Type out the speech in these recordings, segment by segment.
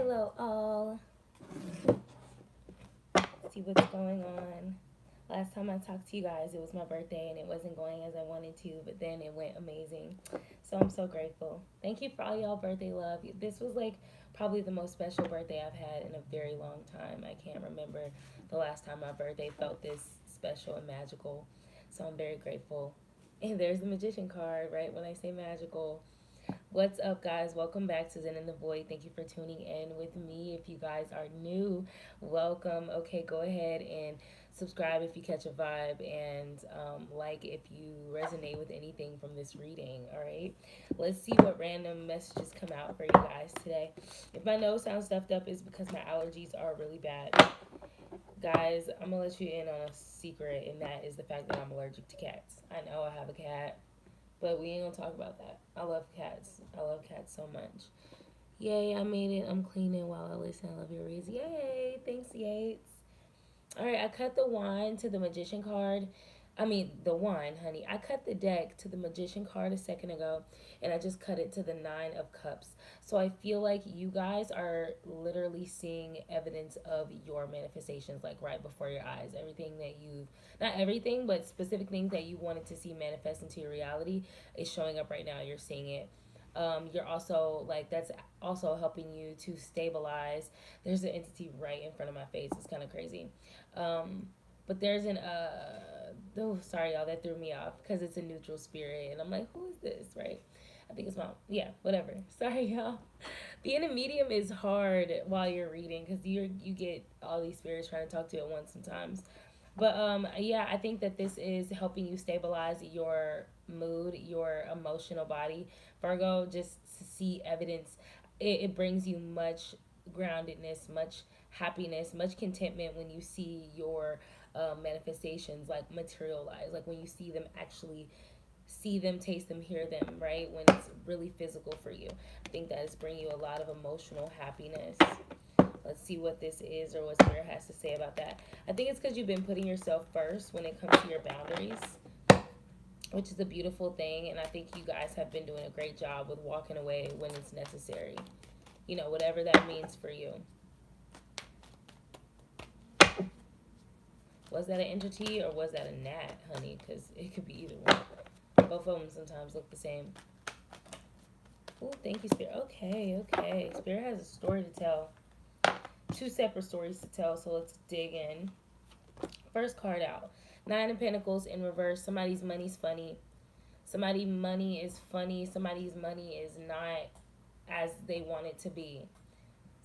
Hello, all. See what's going on. Last time I talked to you guys, it was my birthday and it wasn't going as I wanted to, but then it went amazing. So I'm so grateful. Thank you for all y'all birthday love. This was like probably the most special birthday I've had in a very long time. I can't remember the last time my birthday felt this special and magical. So I'm very grateful. And there's the magician card, right? When I say magical, what's up, guys? Welcome back to Zen in the Void. Thank you for tuning in with me. If you guys are new, welcome. Okay, go ahead and subscribe if you catch a vibe, and like if you resonate with anything from this reading. All right, let's see what random messages come out for you guys today. If my nose sounds stuffed up, it's because my allergies are really bad. Guys, I'm gonna let you in on a secret, and that is the fact that I'm allergic to cats. I know I have a cat, but we ain't gonna talk about that. I love cats. I love cats so much. Yay, I made it. I'm cleaning while I listen. I love your reads. Yay. Thanks, Yates. All right, I cut the wand to the magician card. I mean, the wand, honey. I cut the deck to the magician card a second ago, and I just cut it to the nine of cups. So I feel like you guys are literally seeing evidence of your manifestations, like right before your eyes. Everything that you've, not everything, but specific things that you wanted to see manifest into your reality is showing up right now. You're seeing it. You're also like, that's also helping you to stabilize. There's an entity right in front of my face. It's kind of crazy. But there's an oh, sorry y'all, that threw me off because it's a neutral spirit and I'm like, who is this, right? I think it's mom. Yeah, whatever. Sorry y'all. Being a medium is hard while you're reading because you get all these spirits trying to talk to you at once sometimes. But yeah, I think that this is helping you stabilize your mood, your emotional body. Virgo, just to see evidence, it brings you much groundedness, much happiness, much contentment when you see your manifestations like materialize, like when you see them actually see them, taste them, hear them, right? When it's really physical for you. I think that is bringing you a lot of emotional happiness. Let's see what this is or what Spirit has to say about that. I think it's because you've been putting yourself first when it comes to your boundaries, which is a beautiful thing. And I think you guys have been doing a great job with walking away when it's necessary. You know, whatever that means for you. Was that an entity or was that a gnat, honey? Because it could be either one. Both of them sometimes look the same. Oh, thank you, Spirit. Okay. Spirit has a story to tell. Two separate stories to tell, so let's dig in. First card out. Nine of Pentacles in reverse. Somebody's money's funny. Somebody's money is funny. Somebody's money is not as they want it to be.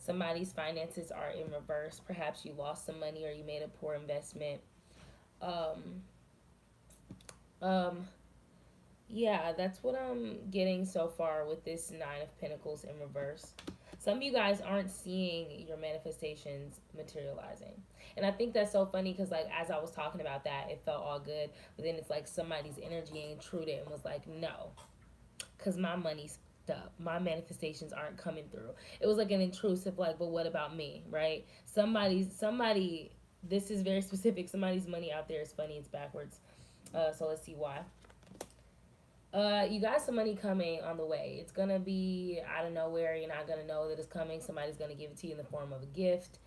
Somebody's finances are in reverse. Perhaps you lost some money or you made a poor investment. Um, um, yeah, that's what I'm getting so far with this Nine of Pentacles in reverse. Some of you guys aren't seeing your manifestations materializing. And I think that's so funny because, like, as I was talking about that, it felt all good. But then it's like somebody's energy intruded and was like, no, because my money's up. My manifestations aren't coming through. It was like an intrusive, like, but what about me, right? Somebody, this is very specific. Somebody's money out there is funny. It's backwards. So let's see why. You got some money coming on the way. It's gonna be out of nowhere. You're not gonna know that it's coming. Somebody's gonna give it to you in the form of a gift,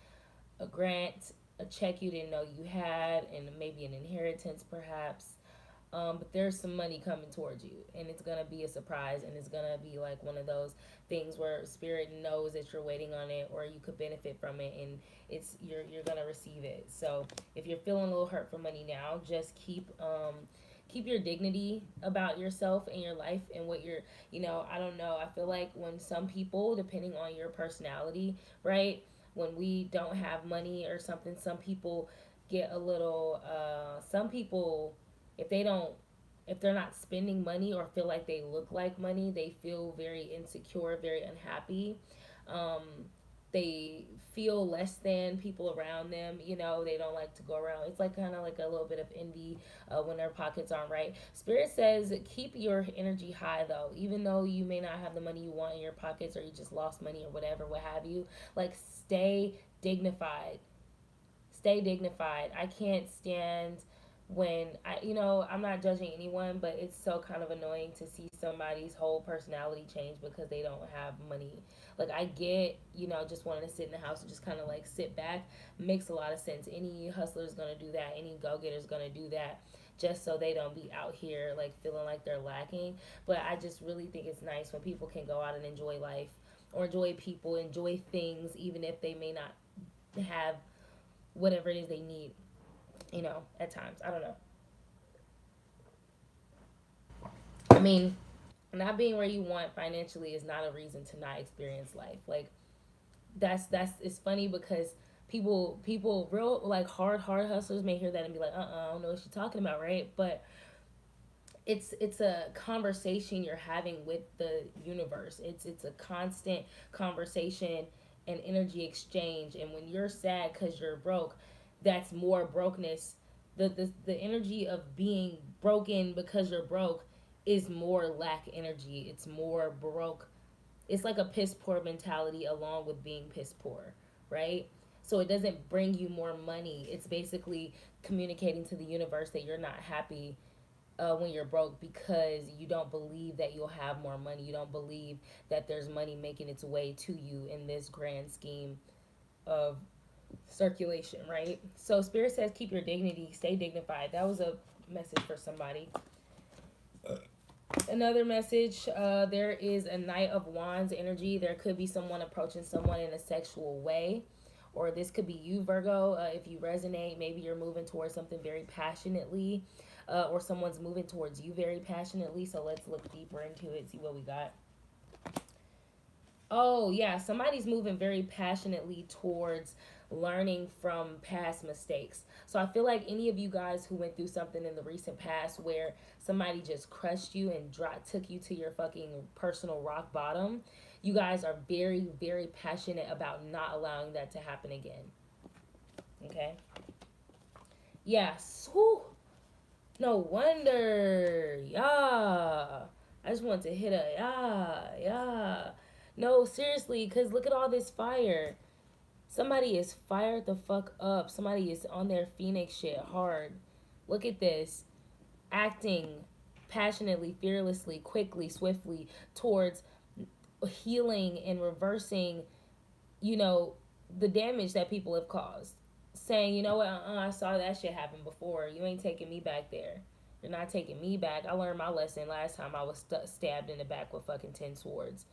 a grant, a check you didn't know you had, and maybe an inheritance, perhaps. But there's some money coming towards you, and it's gonna be a surprise, and it's gonna be like one of those things where Spirit knows that you're waiting on it, or you could benefit from it, and you're gonna receive it. So if you're feeling a little hurt for money now, just keep your dignity about yourself and your life and what you're, I don't know. I feel like when some people, depending on your personality, right, when we don't have money or something, some people get a little, some people, if they don't, if they're not spending money or feel like they look like money, they feel very insecure, very unhappy. Um, they feel less than people around them. They don't like to go around. It's like kind of like a little bit of envy when their pockets aren't right. Spirit says keep your energy high though, even though you may not have the money you want in your pockets, or you just lost money or whatever, what have you. Like, stay dignified. Stay dignified. I can't stand when I'm not judging anyone, but it's so kind of annoying to see somebody's whole personality change because they don't have money. Like, I get, just wanting to sit in the house and just kind of like sit back. Makes a lot of sense. Any hustler's gonna do that. Any go-getter's gonna do that, just so they don't be out here like feeling like they're lacking. But I just really think it's nice when people can go out and enjoy life, or enjoy people, enjoy things, even if they may not have whatever it is they need, at times. I don't know. I mean, not being where you want financially is not a reason to not experience life. Like, that's it's funny because people real like hard hustlers may hear that and be like, I don't know what she's talking about, right? But it's a conversation you're having with the universe. It's a constant conversation and energy exchange. And when you're sad because you're broke, that's more brokenness. The energy of being broken because you're broke is more lack energy. It's more broke. It's like a piss poor mentality along with being piss poor, right? So it doesn't bring you more money. It's basically communicating to the universe that you're not happy when you're broke, because you don't believe that you'll have more money. You don't believe that there's money making its way to you in this grand scheme of circulation, right? So Spirit says, keep your dignity, stay dignified. That was a message for somebody. Another message, there is a Knight of Wands energy. There could be someone approaching someone in a sexual way, or this could be you, Virgo. If you resonate, maybe you're moving towards something very passionately, or someone's moving towards you very passionately. So let's look deeper into it, see what we got. Oh, yeah, somebody's moving very passionately towards learning from past mistakes. So I feel like any of you guys who went through something in the recent past where somebody just crushed you and took you to your fucking personal rock bottom, you guys are very, very passionate about not allowing that to happen again. Okay? Yes. Whew. No wonder. Yeah. I just want to hit a yeah. No, seriously, because look at all this fire. Somebody is fired the fuck up. Somebody is on their Phoenix shit hard. Look at this. Acting passionately, fearlessly, quickly, swiftly towards healing and reversing, you know, the damage that people have caused. Saying, you know what, I saw that shit happen before. You ain't taking me back there. You're not taking me back. I learned my lesson last time I was stabbed in the back with fucking 10 swords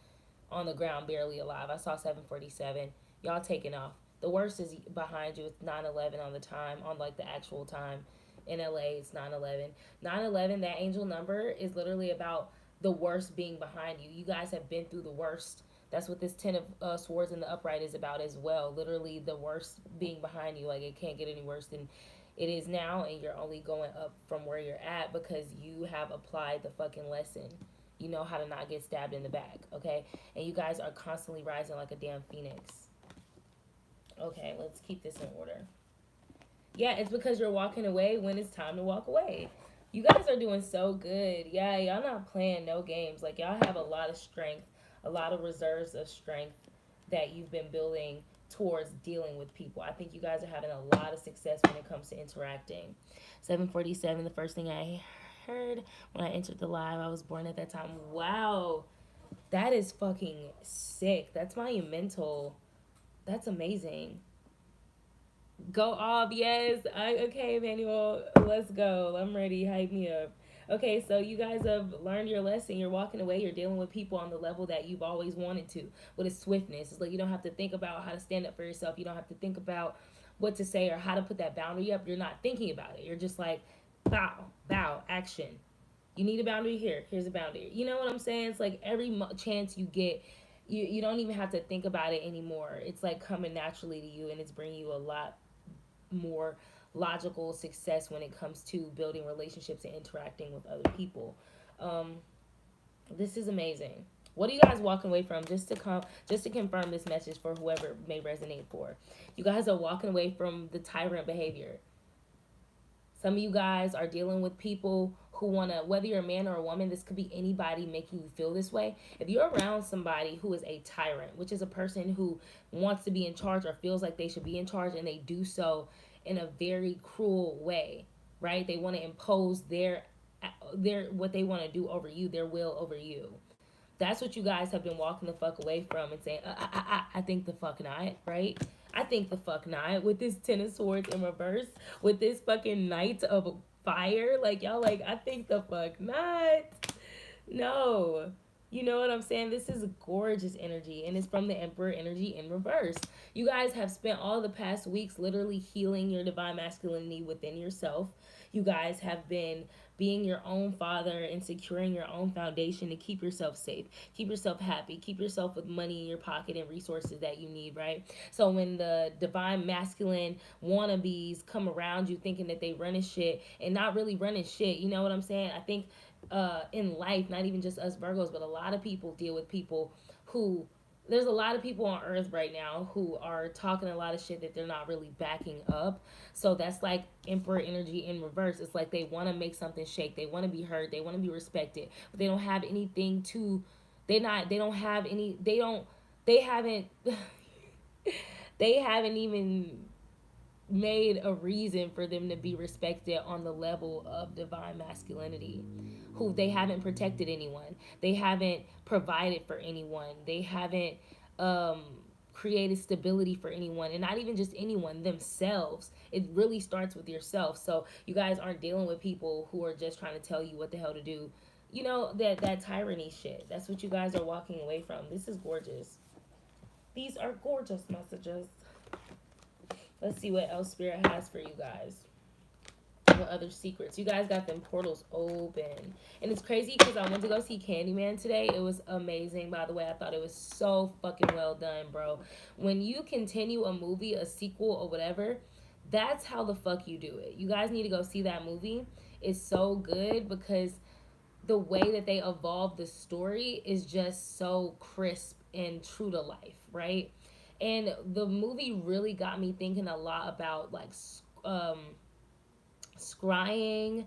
on the ground, barely alive. I saw 747. Y'all taking off. The worst is behind you. It's 9/11 on the time, on like the actual time. In LA, it's 9/11. 9/11, that angel number is literally about the worst being behind you. You guys have been through the worst. That's what this 10 of swords in the upright is about as well. Literally the worst being behind you. Like, it can't get any worse than it is now, and you're only going up from where you're at because you have applied the fucking lesson. You know how to not get stabbed in the back, okay? And you guys are constantly rising like a damn phoenix. Okay, let's keep this in order. Yeah, it's because you're walking away when it's time to walk away. You guys are doing so good. Yeah, y'all not playing no games. Like, y'all have a lot of strength, a lot of reserves of strength that you've been building towards dealing with people. I think you guys are having a lot of success when it comes to interacting. 747, the first thing I heard when I entered the live, I was born at that time. Wow. That is fucking sick. That's monumental. That's amazing. Go off, yes. Okay, Emmanuel, let's go. I'm ready. Hype me up. Okay, so you guys have learned your lesson. You're walking away. You're dealing with people on the level that you've always wanted to, with a swiftness. It's like you don't have to think about how to stand up for yourself. You don't have to think about what to say or how to put that boundary up. You're not thinking about it. You're just like, bow, action. You need a boundary here. Here's a boundary. You know what I'm saying? It's like every chance you get, you don't even have to think about it anymore. It's like coming naturally to you, and it's bringing you a lot more logical success when it comes to building relationships and interacting with other people. Um, this is amazing. What are you guys walking away from? Just to confirm this message for whoever may resonate for. You guys are walking away from the tyrant behavior. Some of you guys are dealing with people who want to, whether you're a man or a woman, this could be anybody making you feel this way. If you're around somebody who is a tyrant, which is a person who wants to be in charge or feels like they should be in charge and they do so in a very cruel way, right? They want to impose their what they want to do over you, their will over you. That's what you guys have been walking the fuck away from and saying, I think the fuck not, right? I think the fuck not. With this Ten of Swords in reverse, with this fucking Knight of Fire, like y'all, like I think the fuck not. No. You know what I'm saying? This is gorgeous energy, and it's from the Emperor energy in reverse. You guys have spent all the past weeks literally healing your divine masculinity within yourself. You guys have been being your own father and securing your own foundation to keep yourself safe, keep yourself happy, keep yourself with money in your pocket and resources that you need, right? So when the divine masculine wannabes come around you thinking that they running shit and not really running shit, you know what I'm saying? I think in life, not even just us Virgos, but a lot of people deal with people who, there's a lot of people on earth right now who are talking a lot of shit that they're not really backing up. So that's like Emperor energy in reverse. It's like they want to make something shake. They want to be heard. They want to be respected, but they don't have anything to, they don't have any, they haven't, they haven't even made a reason for them to be respected on the level of divine masculinity, who they haven't protected anyone, they haven't provided for anyone, they haven't um created stability for anyone, and not even just anyone, themselves. It really starts with yourself. So you guys aren't dealing with people who are just trying to tell you what the hell to do, you know, that tyranny shit. That's what you guys are walking away from. This is gorgeous. These are gorgeous messages. Let's see what else Spirit has for you guys. What other secrets? You guys got them portals open. And it's crazy because I went to go see Candyman today. It was amazing, by the way. I thought it was so fucking well done, bro. When you continue a movie, a sequel, or whatever, that's how the fuck you do it. You guys need to go see that movie. It's so good because the way that they evolve the story is just so crisp and true to life, right? And the movie really got me thinking a lot about like scrying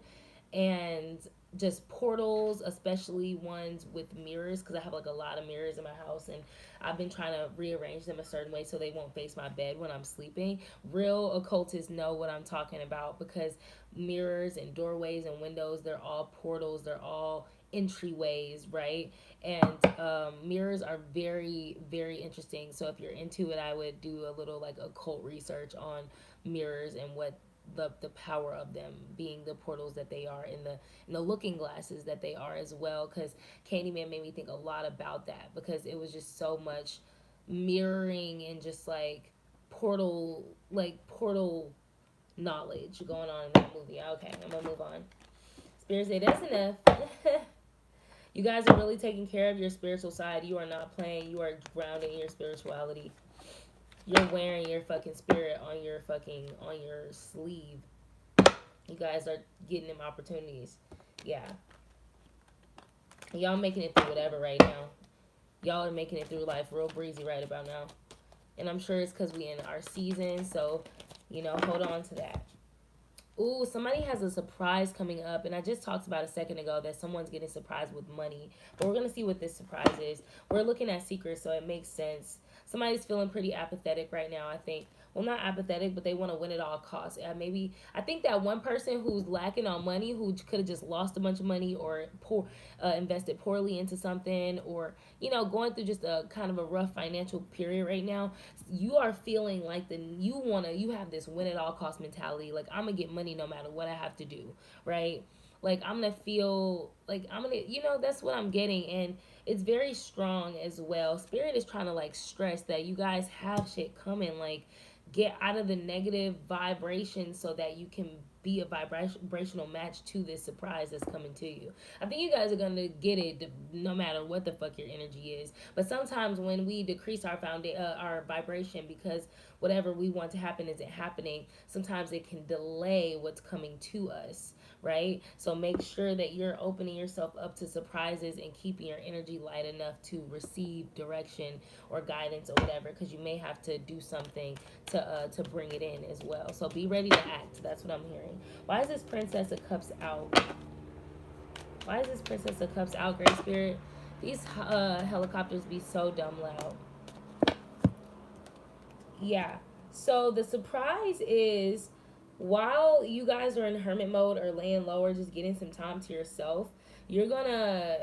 and just portals, especially ones with mirrors, because I have like a lot of mirrors in my house, and I've been trying to rearrange them a certain way so they won't face my bed when I'm sleeping. Real occultists know what I'm talking about, because mirrors and doorways and windows, they're all portals, they're all entryways, right? And mirrors are very, very interesting. So if you're into it, I would do a little like occult research on mirrors and what the power of them being the portals that they are, in the looking glasses that they are as well. Because Candyman made me think a lot about that, because it was just so much mirroring and just like portal knowledge going on in that movie. Okay, I'm gonna move on. Spirit say that's enough. You guys are really taking care of your spiritual side. You are not playing. You are grounding your spirituality. You're wearing your fucking spirit on your sleeve. You guys are getting them opportunities. Yeah. Y'all making it through whatever right now. Y'all are making it through life real breezy right about now. And I'm sure it's because we in our season. So, hold on to that. Ooh, somebody has a surprise coming up, and I just talked about a second ago that someone's getting surprised with money. But we're gonna see what this surprise is. We're looking at secrets, so it makes sense. Somebody's feeling pretty apathetic right now, I think. Well, not apathetic, but they want to win at all costs. Maybe I think that one person who's lacking on money, who could have just lost a bunch of money or invested poorly into something, or going through just a kind of a rough financial period right now. You are feeling like you have this win at all cost mentality. Like, I'm gonna get money no matter what I have to do, right? Like, I'm gonna feel like I'm gonna, that's what I'm getting. And it's very strong as well. Spirit is trying to like stress that you guys have shit coming. Like, get out of the negative vibration so that you can be a vibrational match to this surprise that's coming to you. I think you guys are going to get it no matter what the fuck your energy is. But sometimes when we decrease our vibration because whatever we want to happen isn't happening, sometimes it can delay what's coming to us, right? So make sure that you're opening yourself up to surprises and keeping your energy light enough to receive direction or guidance or whatever, because you may have to do something to bring it in as well. So be ready to act. That's what I'm hearing. Why is this Princess of Cups out? Why is this Princess of Cups out, Great Spirit? These helicopters be so dumb loud. Yeah. So the surprise is while you guys are in hermit mode or laying low or just getting some time to yourself, you're gonna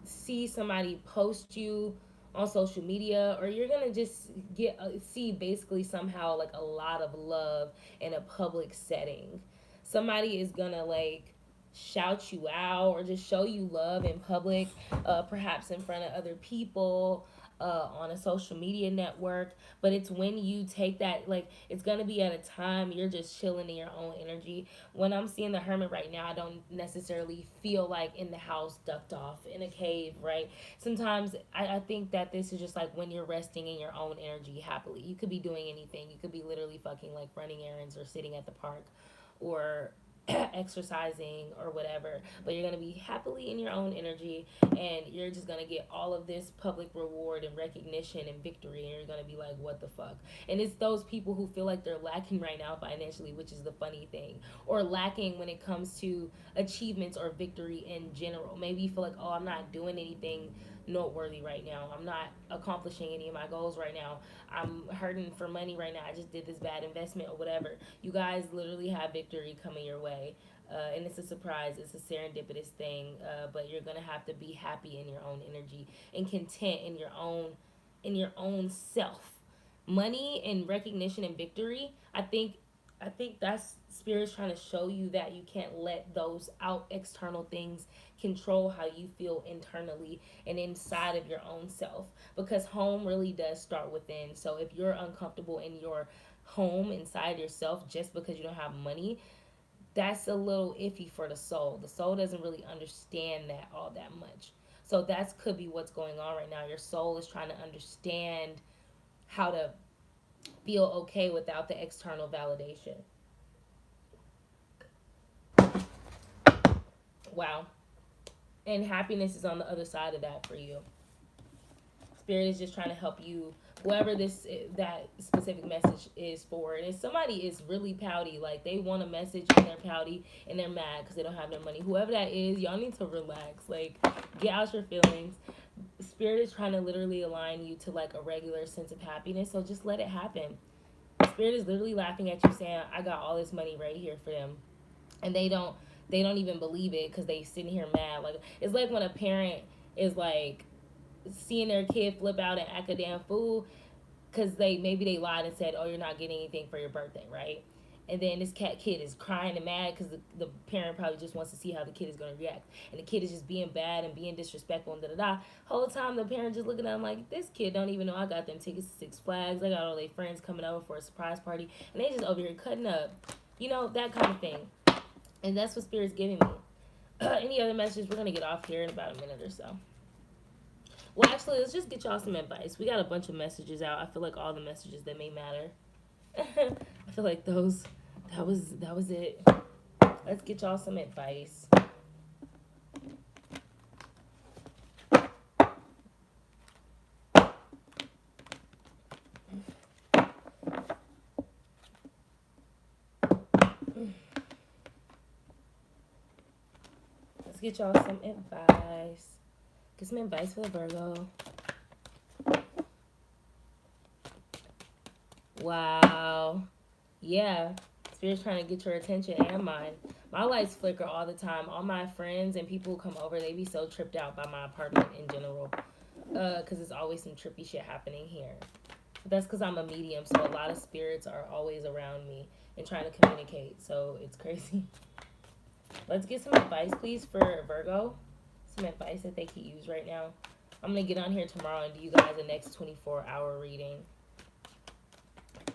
see somebody post you on social media, or you're gonna just get see basically somehow like a lot of love in a public setting. Somebody is gonna like shout you out or just show you love in public, perhaps in front of other people, on a social media network. But it's when you take that, like, it's gonna be at a time you're just chilling in your own energy. When I'm seeing the hermit right now, I don't necessarily feel like in the house, ducked off in a cave, right? Sometimes I think that this is just like when you're resting in your own energy happily. You could be doing anything. You could be literally fucking like running errands or sitting at the park or exercising or whatever, but you're going to be happily in your own energy, and you're just going to get all of this public reward and recognition and victory, and you're going to be like, what the fuck? And it's those people who feel like they're lacking right now financially, which is the funny thing, or lacking when it comes to achievements or victory in general. Maybe you feel like, oh, I'm not doing anything noteworthy right now, I'm not accomplishing any of my goals right now, I'm hurting for money right now, I just did this bad investment or whatever. You guys literally have victory coming your way. And it's a surprise, it's a serendipitous thing, but you're gonna have to be happy in your own energy and content in your own self. Money and recognition and victory, I think that's spirit's trying to show you that you can't let those out external things control how you feel internally and inside of your own self, because home really does start within. So if you're uncomfortable in your home inside yourself just because you don't have money, that's a little iffy for the soul. The soul doesn't really understand that all that much. So that could be what's going on right now. Your soul is trying to understand how to feel okay without the external validation. Wow. And happiness is on the other side of that for you. Spirit is just trying to help you, whoever this that specific message is for. And if somebody is really pouty, like they want a message and they're pouty and they're mad because they don't have their money, whoever that is, y'all need to relax. Like, get out your feelings. Spirit is trying to literally align you to like a regular sense of happiness, so just let it happen. Spirit is literally laughing at you saying, I got all this money right here for them, and they don't even believe it because they sitting here mad. Like, it's like when a parent is like seeing their kid flip out and act a damn fool because they lied and said, oh, you're not getting anything for your birthday, right? And then this kid is crying and mad because the parent probably just wants to see how the kid is going to react, and the kid is just being bad and being disrespectful and da da da. Whole time the parent just looking at him like, this kid don't even know I got them tickets to Six Flags, I got all their friends coming over for a surprise party, and they just over here cutting up, that kind of thing. And that's what Spirit's giving me. Any other messages? We're gonna get off here in about a minute or so. Well, actually, let's just get y'all some advice. We got a bunch of messages out. I feel like all the messages that may matter. I feel like that was it. Let's get y'all some advice. Let's get y'all some advice. Get some advice for the Virgo. Wow. Yeah. Spirit's trying to get your attention and mine. My lights flicker all the time. All my friends and people who come over, they be so tripped out by my apartment in general. Because there's always some trippy shit happening here. But that's because I'm a medium, so a lot of spirits are always around me and trying to communicate. So it's crazy. Let's get some advice, please, for Virgo. Some advice that they could use right now. I'm going to get on here tomorrow and do you guys the next 24-hour reading.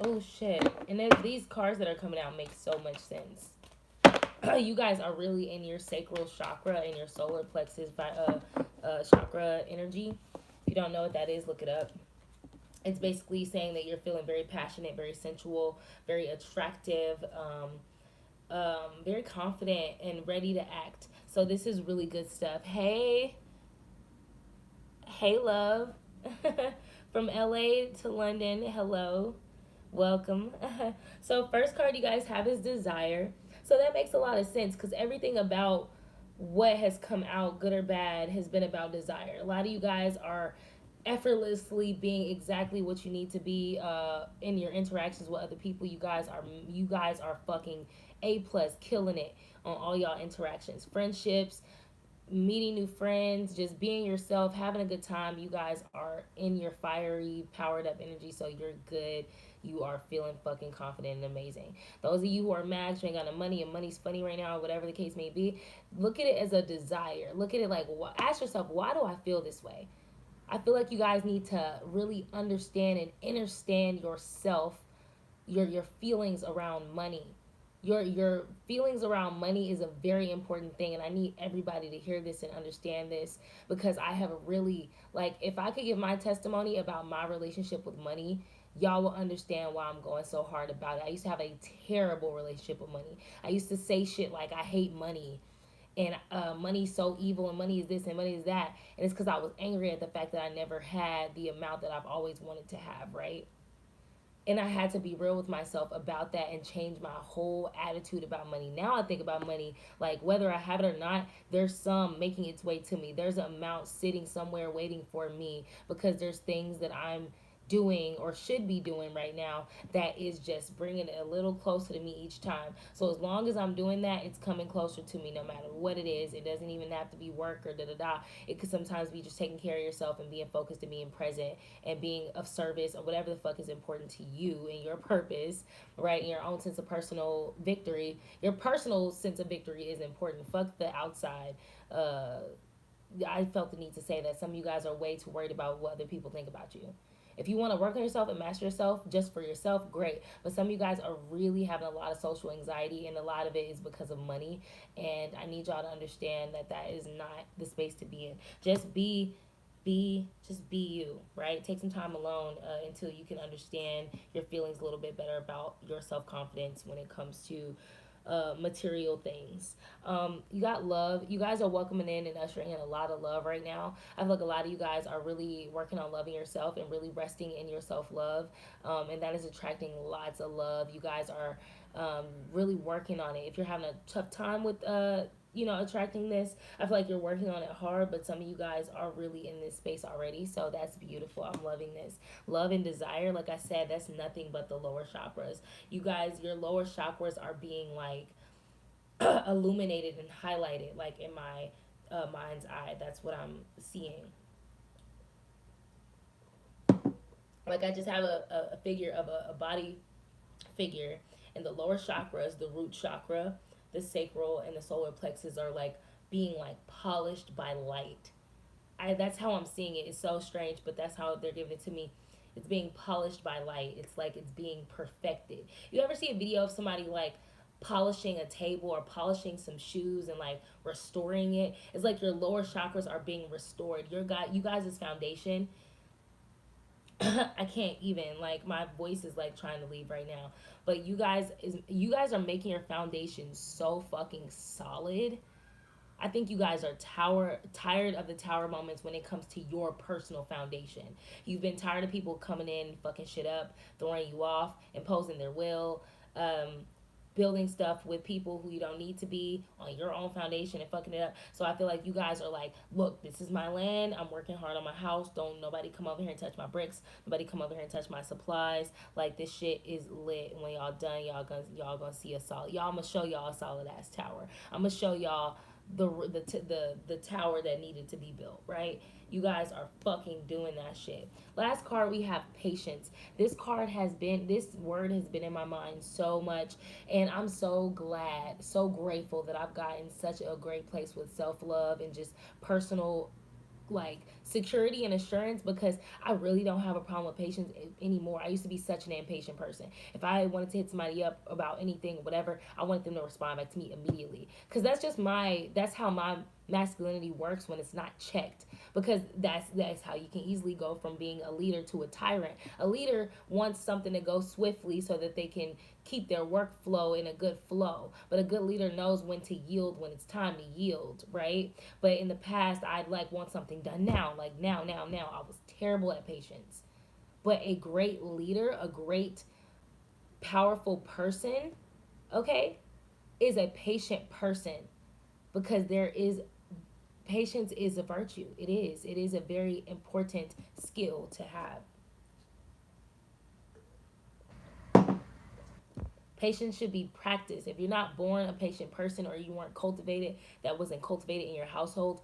Oh, shit. And these cards that are coming out make so much sense. You guys are really in your sacral chakra and your solar plexus chakra energy. If you don't know what that is, look it up. It's basically saying that you're feeling very passionate, very sensual, very attractive, very confident, and ready to act. So this is really good stuff. Hey, love. From LA to London, hello. Welcome. So first card you guys have is desire. So that makes a lot of sense because everything about what has come out, good or bad, has been about desire. A lot of you guys are effortlessly being exactly what you need to be in your interactions with other people. You guys are fucking A plus, killing it on all y'all interactions, friendships, meeting new friends, just being yourself, having a good time. You guys are in your fiery, powered up energy, so you're good. You are feeling fucking confident and amazing. Those of you who are mad, you ain't got no money, and money's funny right now, whatever the case may be, look at it as a desire. Look at it like, ask yourself, why do I feel this way? I feel like you guys need to really understand and understand yourself, your feelings around money. Your feelings around money is a very important thing, and I need everybody to hear this and understand this, because I have really, like, if I could give my testimony about my relationship with money, y'all will understand why I'm going so hard about it. I used to have a terrible relationship with money. I used to say shit like I hate money, and money's so evil, and money is this and money is that, and it's because I was angry at the fact that I never had the amount that I've always wanted to have, right? And I had to be real with myself about that and change my whole attitude about money. Now I think about money like, whether I have it or not, there's some making its way to me. There's an amount sitting somewhere waiting for me, because there's things that I'm doing or should be doing right now that is just bringing it a little closer to me each time. So as long as I'm doing that, it's coming closer to me no matter what it is. It doesn't even have to be work or da da da. It could sometimes be just taking care of yourself and being focused and being present and being of service, or whatever the fuck is important to you and your purpose, right? And your own sense of personal victory. Your personal sense of victory is important. Fuck the outside. Uh, I felt the need to say that some of you guys are way too worried about what other people think about you. If you want to work on yourself and master yourself just for yourself, great. But some of you guys are really having a lot of social anxiety, and a lot of it is because of money. And I need y'all to understand that that is not the space to be in. Just be you, right? Take some time alone until you can understand your feelings a little bit better about your self-confidence when it comes to material things. You got love. You guys are welcoming in and ushering in a lot of love right now. I feel like a lot of you guys are really working on loving yourself and really resting in your self love, and that is attracting lots of love. You guys are really working on it. If you're having a tough time with attracting this, I feel like you're working on it hard, but some of you guys are really in this space already, so that's beautiful. I'm loving this. Love and desire, like I said, that's nothing but the lower chakras. You guys, your lower chakras are being like illuminated and highlighted, like in my mind's eye. That's what I'm seeing. Like, I just have a figure of a body figure, and the lower chakras, the root chakra, the sacral, and the solar plexus are like being like polished by light. That's how I'm seeing it. It's so strange, but that's how they're giving it to me. It's being polished by light. It's like it's being perfected. You ever see a video of somebody like polishing a table or polishing some shoes and like restoring it? It's like your lower chakras are being restored. You guys' foundation. I can't even, like, my voice is like trying to leave right now. But you guys are making your foundation so fucking solid. I think you guys are tired of the tower moments when it comes to your personal foundation. You've been tired of people coming in, fucking shit up, throwing you off, imposing their will, building stuff with people who you don't need to be on your own foundation and fucking it up. So I feel like you guys are like, look, this is my land. I'm working hard on my house. Don't nobody come over here and touch my bricks. Nobody come over here and touch my supplies. Like, this shit is lit. And when y'all done, y'all gonna see a solid. Y'all, I'm gonna show y'all a solid ass tower. I'm gonna show y'all the tower that needed to be built, right? You guys are fucking doing that shit. Last card, we have patience. This word has been in my mind so much, and I'm so glad, so grateful that I've gotten such a great place with self-love and just personal, like, security and assurance, because I really don't have a problem with patience anymore. I used to be such an impatient person. If I wanted to hit somebody up about anything or whatever, I wanted them to respond back to me immediately, because that's how my masculinity works when it's not checked, because that's how you can easily go from being a leader to a tyrant. A leader wants something to go swiftly so that they can keep their workflow in a good flow, but a good leader knows when to yield, when it's time to yield, right? But in the past, I'd like want something done now, like now. I was terrible at patience. But a great leader, a great powerful person, okay, is a patient person, because there is patience is a virtue. It is a very important skill to have. Patience should be practiced. If you're not born a patient person, or you weren't cultivated, that wasn't cultivated in your household,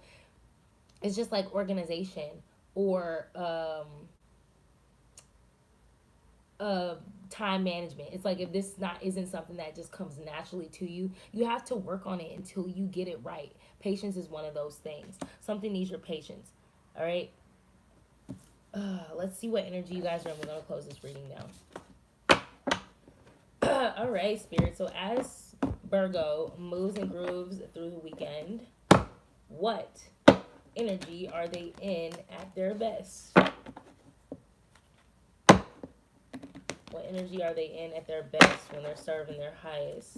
it's just like organization, or uh, time management. It's like, if this not isn't something that just comes naturally to you, you have to work on it until you get it right. Patience is one of those things. Something needs your patience. All right. Let's see what energy you guys are in. We're gonna close this reading now. All right, Spirit. So as Virgo moves and grooves through the weekend, what energy are they in at their best? What energy are they in at their best when they're serving their highest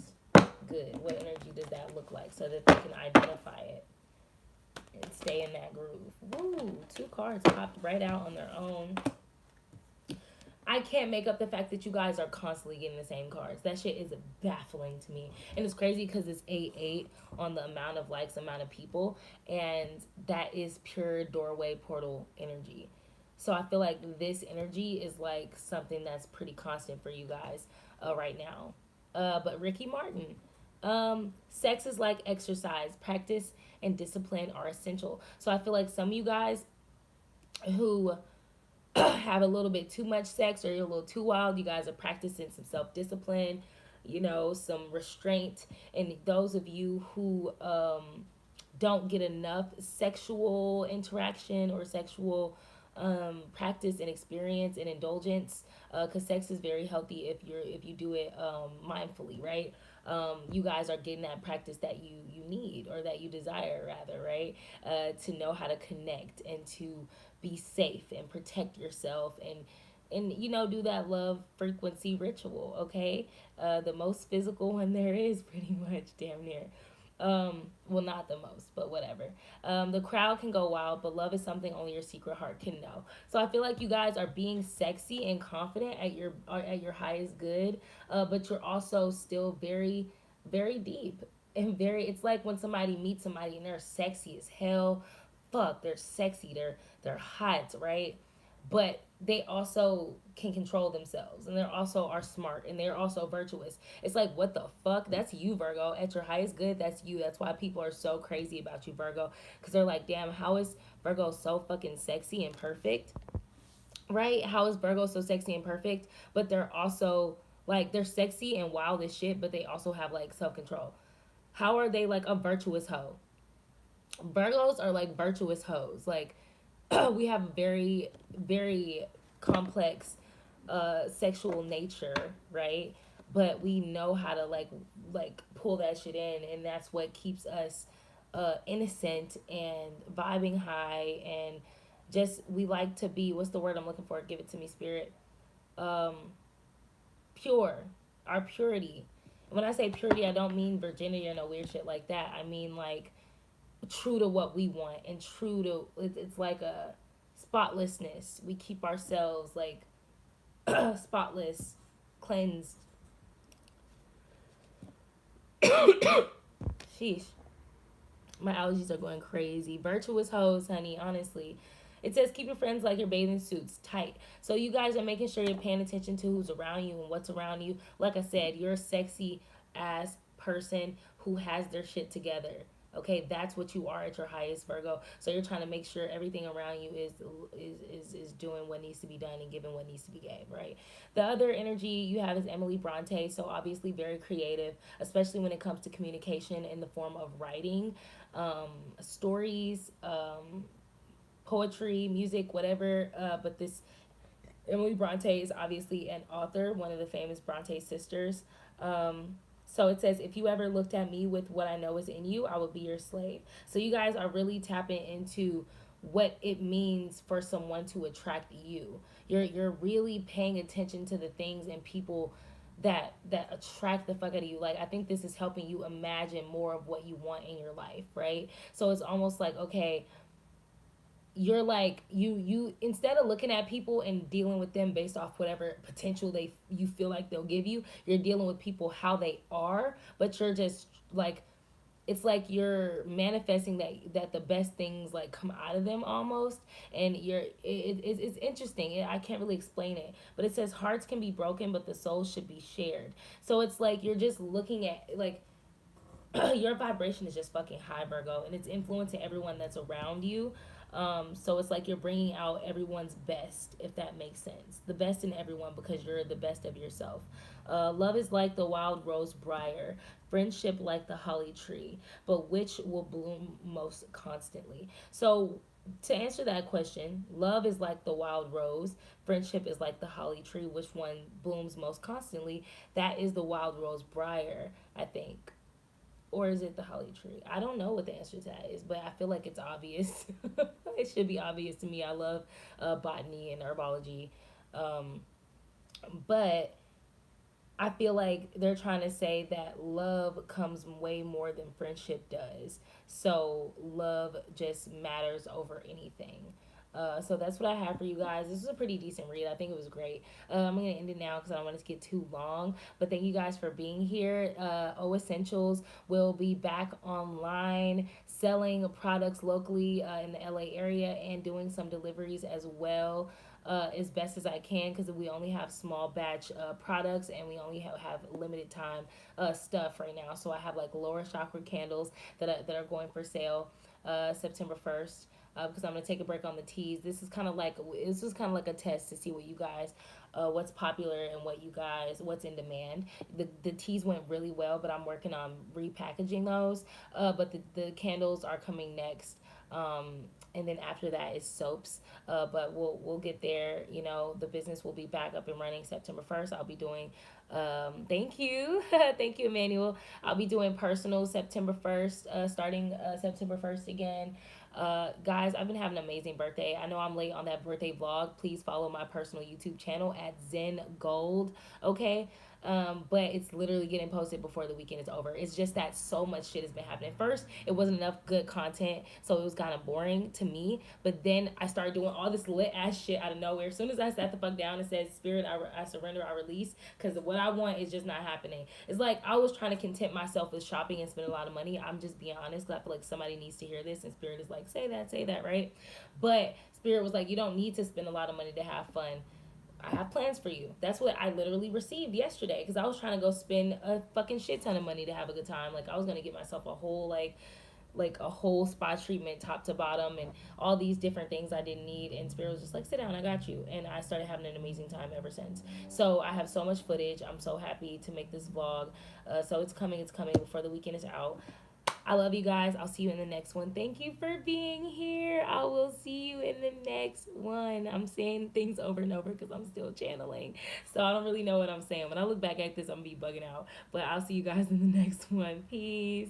good? What energy does that look like, so that they can identify it and stay in that groove? Woo! 2 cards popped right out on their own. I can't make up the fact that you guys are constantly getting the same cards. That shit is baffling to me. And it's crazy because it's 8-8 on the amount of likes, amount of people. And that is pure doorway portal energy. So I feel like this energy is like something that's pretty constant for you guys right now. But Ricky Martin, sex is like exercise. Practice and discipline are essential. So I feel like some of you guys who have a little bit too much sex, or you're a little too wild, you guys are practicing some self-discipline, some restraint. And those of you who don't get enough sexual interaction or sexual practice and experience and indulgence, because sex is very healthy if you do it mindfully, right? You guys are getting that practice that you need, or that you desire rather, right? To know how to connect and to be safe and protect yourself, and do that love frequency ritual. Okay, the most physical one there is, pretty much, damn near. Well, not the most, but whatever. The crowd can go wild, but love is something only your secret heart can know. So I feel like you guys are being sexy and confident at your highest good, but you're also still very, very deep and very. It's like when somebody meets somebody and they're sexy as hell. Fuck, they're sexy. They're hot, right? But they also can control themselves, and they also are smart, and they're also virtuous. It's like, what the fuck? That's you, Virgo. At your highest good, that's you. That's why people are so crazy about you, Virgo, because they're like, damn, how is Virgo so fucking sexy and perfect, right? How is Virgo so sexy and perfect, but they're also like, they're sexy and wild as shit, but they also have like self-control. How are they like a virtuous hoe? Virgos are like virtuous hoes. Like, we have very, very complex sexual nature, right? But we know how to like pull that shit in, and that's what keeps us innocent and vibing high, and just, we like to be, what's the word I'm looking for? Give it to me, spirit. Um, Pure. Our purity. When I say purity, I don't mean virginity or no weird shit like that. I mean like true to what we want, and true to it's like a spotlessness. We keep ourselves like spotless, cleansed. Sheesh, my allergies are going crazy. Virtuous hoes, honey, honestly. It says keep your friends like your bathing suits tight. So you guys are making sure you're paying attention to who's around you and what's around you. Like I said, you're a sexy ass person who has their shit together. Okay, that's what you are at your highest, Virgo. So you're trying to make sure everything around you is doing what needs to be done and giving what needs to be gave, right? The other energy you have is Emily Bronte. So obviously very creative, especially when it comes to communication in the form of writing, stories, poetry, music, whatever. But this Emily Bronte is obviously an author, one of the famous Bronte sisters. So it says, if you ever looked at me with what I know is in you, I will be your slave. So you guys are really tapping into what it means for someone to attract you. You're really paying attention to the things and people that attract the fuck out of you. Like, I think this is helping you imagine more of what you want in your life, right? So it's almost like, okay, you're like, you instead of looking at people and dealing with them based off whatever potential you feel like they'll give you, you're dealing with people how they are, but you're just like, it's like you're manifesting that the best things like come out of them almost, and it's interesting. I can't really explain it, but it says hearts can be broken, but the soul should be shared. So it's like you're just looking at like your vibration is just fucking high, Virgo, and it's influencing everyone that's around you. So it's like you're bringing out everyone's best, if that makes sense. The best in everyone because you're the best of yourself. Love is like the wild rose briar, friendship like the holly tree, but which will bloom most constantly? So to answer that question, love is like the wild rose, friendship is like the holly tree. Which one blooms most constantly? That is the wild rose briar, I think. Or is it the holly tree? I don't know what the answer to that is, but I feel like it's obvious. It should be obvious to me. I love botany and herbology. Um, but I feel like they're trying to say that love comes way more than friendship does. So love just matters over anything. So that's what I have for you guys. This is a pretty decent read. I think it was great. I'm going to end it now because I don't want it to get too long. But thank you guys for being here. O Essentials will be back online selling products locally in the LA area and doing some deliveries as well, as best as I can because we only have small batch products and we only have limited time stuff right now. So I have like lower chakra candles that are going for sale September 1st. Because I'm gonna take a break on the teas. This is kind of like a test to see what you guys, what's popular and what's in demand. The teas went really well, but I'm working on repackaging those. But the candles are coming next. And then after that is soaps. But we'll get there. You know, the business will be back up and running September 1st. I'll be doing. Thank you, thank you, Emmanuel. I'll be doing personal September 1st, starting September 1st again. Guys, I've been having an amazing birthday. I know I'm late on that birthday vlog. Please follow my personal YouTube channel at Zen Gold. Okay. But it's literally getting posted before the weekend is over. It's just that so much shit has been happening. First, it wasn't enough good content, so it was kind of boring to me. But then I started doing all this lit ass shit out of nowhere. As soon as I sat the fuck down and said, "Spirit, I surrender, I release," because what I want is just not happening. It's like I was trying to content myself with shopping and spend a lot of money. I'm just being honest because I feel like somebody needs to hear this, and Spirit is like, say that, right? But Spirit was like, you don't need to spend a lot of money to have fun. I have plans for you. That's what I literally received yesterday because I was trying to go spend a fucking shit ton of money to have a good time. Like I was gonna get myself a whole like a whole spa treatment top to bottom and all these different things I didn't need, and Spirit was just like, sit down, I got you. And I started having an amazing time ever since. So I have so much footage. I'm so happy to make this vlog. So it's coming before the weekend is out. I love you guys. I'll see you in the next one. Thank you for being here. I will see you in the next one. I'm saying things over and over because I'm still channeling. So I don't really know what I'm saying. When I look back at this, I'm going to be bugging out. But I'll see you guys in the next one. Peace.